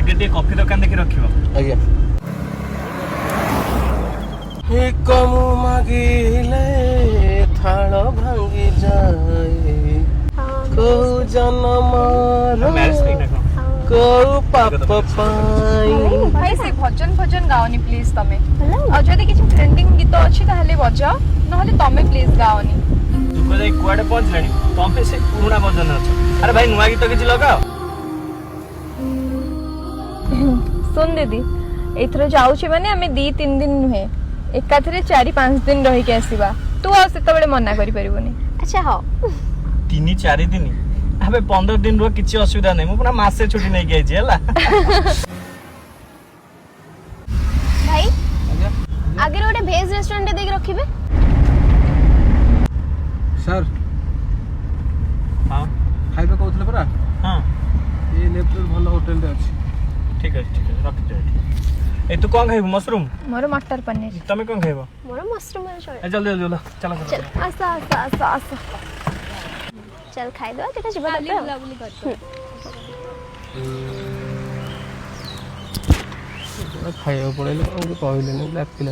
आगे टे कॉफी दुकान देखि रखिबो आज्ञा एक मु मागिले थाल भांगी जाए को जन्म मैरिज ठीक ना को पाप पाई भाई से भजन भजन गाओनी प्लीज तमे और जदि किछ ट्रेंडिंग गीत अछि ताहले बजाओ नहले तमे प्लीज गाओनी तू को जाई कुआडे पहुंचलनी तमे से पुराना भजन अछि अरे भाई नुवा गीत किछ लगाओ सुन दीदी एथरो जाउछि माने हमें 2-3 दिन नुहे एकाथरे 4-5 दिन रही के आसीबा तू आ सेते बेले मना करि परिबोनी अच्छा हो 3-4 दिन अबे 15 दिन रो किछि असुविधा नै मु पुरा मासे छुट्टी नै गई जेला भाई आगे रोटे भेज रेस्टोरेंट देख रखिबे सर हां खाइबा कहउतले परा हां ए लेफ्ट भलो होटल रे अछि ठीक है रख दे ए तू कोन खाइबो मशरूम मोर मटर पनीर तमे कोन खाइबो मोर मशरूम रे छोड़ जल्दी जल्दी चलो चल आसा चल खाइ दो तेटा जीवा दे बुलाबुली कर खाइबा पड़ेले हमके कहले नै ब्लैक पिला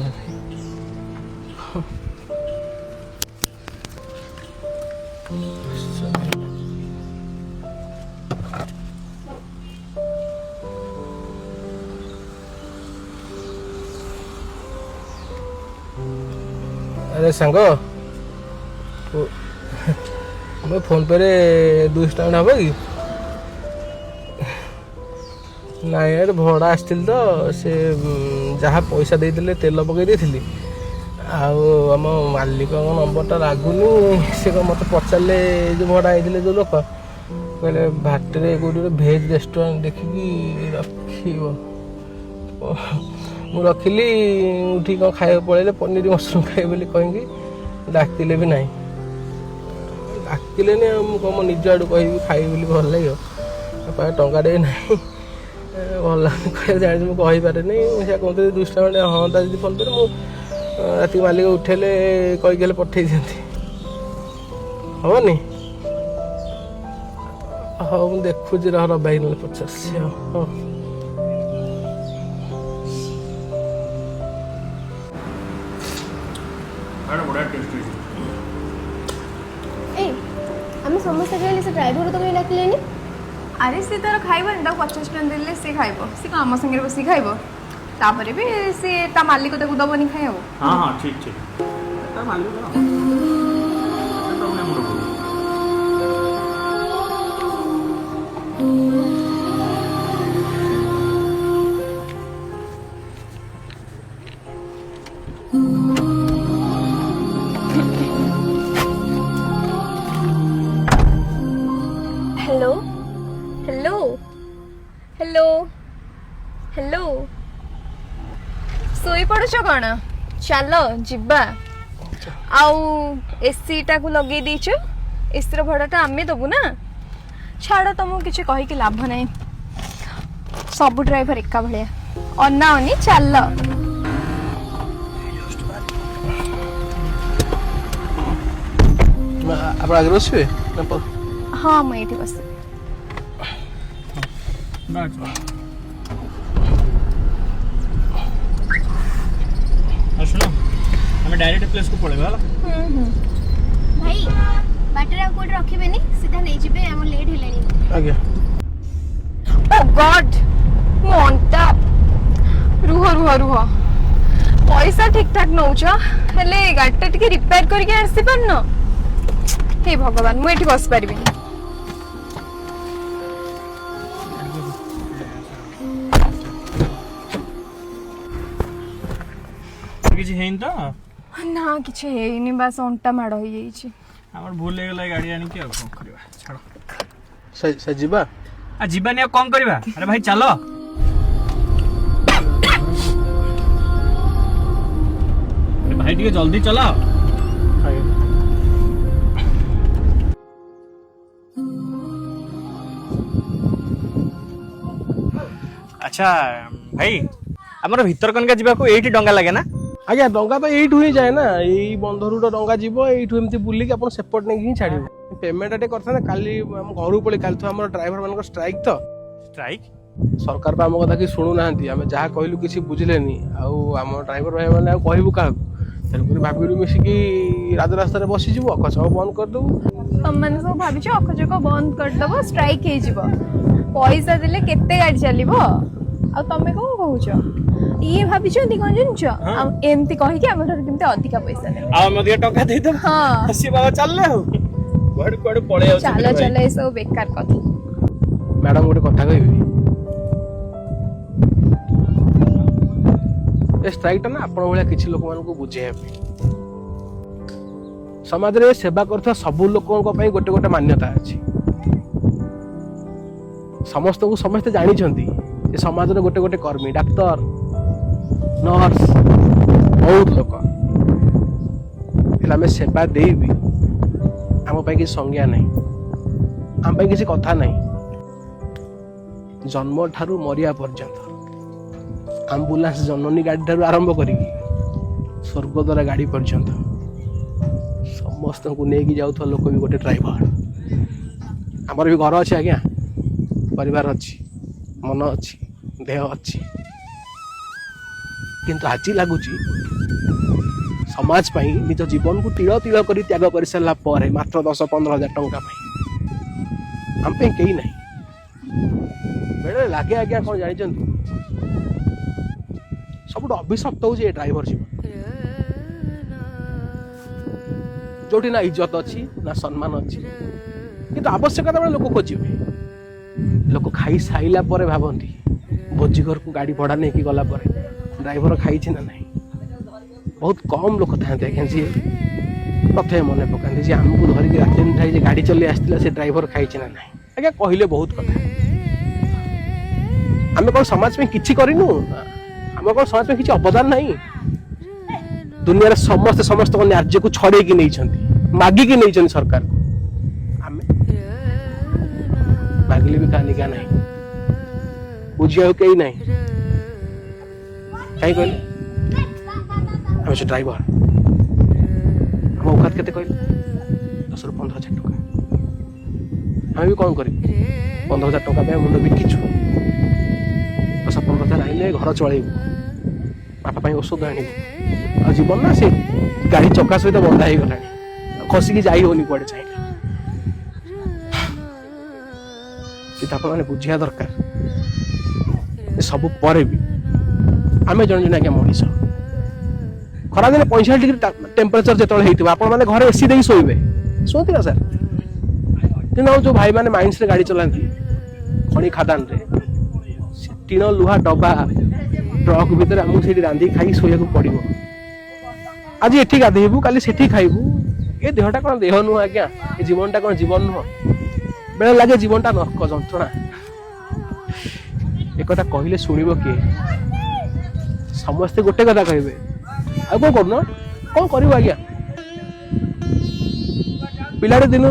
अरे सांग मैं फोन पे 200 टका हम कि ना यार भड़ा आसथिल तो से जहाँ पैसा देते तेल पकई देती आम मालिक नंबरटा लागुनि से मत पचारे जो भड़ा आते जो लोक कहले भाटे कौटे भेज रेस्टोरेंट देखिकी मु रखिली उठी कौन खाया पड़े पनीर मशरूम खाए बोली कहीं डाकिले भी नहीं डाकिले कौन निज आड़ कह खाई बोली भल लगे टंकाटे ना भल लगे कह जानी मुझे कहीपे नहीं से कहते 200 टका हाँ दीदी फोन पे राति मालिक उठेले कहीकले पठे दिखती हेनी हाँ मुझे देखुची रही ना पचास हाँ हम समस्त कहले से ड्राइवर तो कहीं डाकिलेनी अरे से तार खाइबो न 50 टका देले से खाइबो से काम संगे बसी खाइबो तापरे भी से ता मालिक को ताकू दबनी खाइबो हां हां ठीक ठीक ता मालिक ना तो मैं मुरो हेलो हेलो हेलो हेलो सोई पड़छ कौन चलो जिबा आउ एसी टा को लगे दीच एसी भड़ाटा आमे दबु ना छाड़ तुमको किसी कही कि लाभ नहीं सब ड्राइवर एका भलिया अन्ना अन्नी चल आप आगे बसबे हाँ मुझे बस सुनो हमें डायरेक्ट प्लेस को पड़ेगा भाई बाटर कोड रखिबेनी सीधा नहीं जिबे हम लेट हेलेनी आज्ञा ओ गॉड मोंटा रुह रुह रुह पैसा ठीक ठाक नौच हेले गाड़ीटा टिके रिपेयर करके आसी पारन हे भगवान मु एठी बस पारिबे किछि हेइन तो ना किछि हेइनी बस अंटा माड़ हो जाईछि हमर भूल ले गेला गाड़ी आनी के अब कोन करबा छाड़ो से जीवा आ जीवानी अब कोन करबा अरे भाई चलो अरे भाई टिके जल्दी चलो अच्छा भाई हमर भीतर कनका जीवा को एठी डंगा लागे ना आज्ञा डंगा तो यही ही जाए ना यही बंधरू डंगा जीव यही एमती बुलिक आप सेपट नहीं ही छाड़ पेमेंट टे करता काली घर पड़े काली तो आम ड्राइवर मान स्ट्राइक तो स्ट्राइक सरकार आम कथा कि शुणुना आम जहाँ कहलु किसी बुझिलेनी आम ड्राइवर भाई मैंने कहबू क्या तेणुक भाविलु मिसिकी राजरास्त बसीजु अखचक बंद करदेबू तुमने सब भाभी अखजक बंद करदब स्ट्राइक पैसा देले केते गाड़ी चलो आ तमे कौन कहूच ये भाभी कौन जान एमती कहीकि आम केमती अधिका पैसा दे टका दे दो हाँ सी बाबा चलले हो कुआडे कुआडे पळे आउ चलो चलो ये सब बेकार कथा मैडम गोटे कथा कहबी ए स्ट्राइक ना आपण भाया किसी लोक मान बुझे समाज रे सेवा करथवा सब लोकों गोटे गोटे मान्यता अछि समस्त को समस्त जानी छंती ए समाज रे गोटे गोटे कर्मी डाक्टर नर्स बहुत लोक हमें सेवा देबी आम पाई किसी संज्ञा नहीं आम पाई किसी कथा नहीं जन्म ठारू मरिया पर्यंत आम्बुलांस जननी गाड़ी ठारू आरंभ करी स्वर्गद्वार गाड़ी पर्यंत समस्त को लेकिन जाऊँ लोक भी गोटे ड्राइवर आमर भी घर अच्छे आज्ञा परिवार अच्छी मन अच्छी देह अच्छी किंतु आज लगुच समाज पाई निज जीवन को तिल तिल कर त्याग कर सारा पर मात्र 10-15 हजार टंका आम कहीं ना बेड़े लगे आज्ञा कौन जानी सब अभिशप्त हो ड्राइवर जीवन जो ना इज्जत अच्छी ना सम्मान अच्छी किंतु आवश्यकता बेले लोक खोजे लोक खाई साइला पर भावती भोजी घर को गाड़ी भड़ा नहीं गला ड्राइवर खाई ना नहीं बहुत कम लोक था जी प्रथम मन पकाते जी आमको धरिक रात उठाई गाड़ी चली आसला से ड्राइवर खाई ना नहीं आज्ञा कहले बहुत कथा आम कौन समाज में किसी करूँ आम कौन समाज में किसी अवदान नहीं दुनिया रे समस्त समस्त न्याय को छड़े की नहीं मागिकी नहीं सरकार को आम मागिले भी कहानी क्या नहीं बुझिया कहीं नहीं कहीं कहले आम से ड्राइवर आम औकात केते कहले 10-15 हजार टका आम भी कौन कर 15 हजार टका मुंड बिकिचु 10-15 हजार आइले घर चलू बापा औषध आनबू आ जीवन ना से गाड़ी चक्का सहित बंधा हो गला खसिकी जाई होनी कुआडे चाहिए सीता मैंने बुझिया दरकार सब पर भी आम जन जन आज्ञा मनीष खरा दिन 45 डिग्री टेम्परेचर जो होता आप घरे एसी दे शोबे शोते सर कि जो भाई मैंने माइंस रे गाड़ी चलाती खणी खादान रे टीण लुहा डब्बा ट्रक भितर आमको से रांधि खाई शोया पड़ो आज एठी गाधेबू काली सेठी खाइबू ये देहटा कौन देह नुह आज्ञा ये जीवनटा कौन जीवन नुह बेले लगे जीवनटा नरक जंत्रणा एक कहले शुणव किए समस्ते गोटे कथा कहे आ कौन करना कौन कर आज्ञा पिलाटे दिन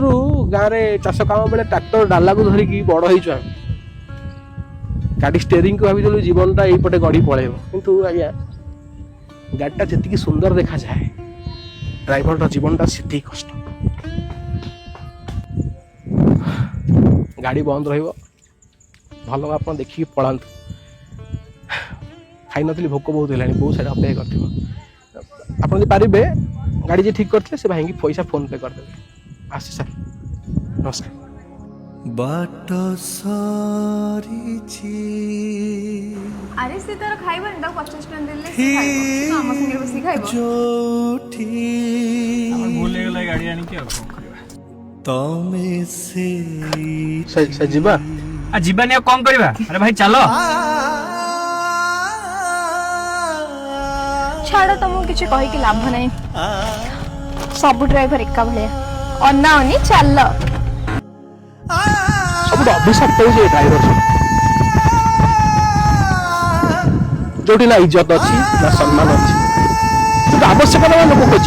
गाँव में चाष काम बेले ट्रैक्टर डाला को धरिकी बड़ हो गाड़ी स्टेरिंग को भाई जीवनटा यपटे गड़ी पड़े किंतु आज्ञा गाड़ीटा जी सुंदर देखा जाए ड्राइवर जीवनटा से कष्ट गाड़ी बंद रही भल आप देखिए पढ़ातु खाई नी भोक बहुत है बहुत सारा अपेक्षा कर पारे गाड़ी जी ठीक करते से भाई पैसा फोन पे करदे आस सर नमस्कार बाट सारी अरे से तार खाइबन ता 50 टन देले से खाइबो हम संगे बसी खाइबो जोठी हमर भूल गेलै गाड़ी आनी के करबा तमे से जीवा आ जीवा ने कौन करबा अरे भाई चलो छाड़ तुमको किसी कही कि लाभ नहीं सब ड्राइवर एका भले अन्ना अन्नी चल सब अभिशप्त हो ड्राइवर जो ना इज्जत अच्छी ना सम्मान अच्छी आवश्यकता लोक खोज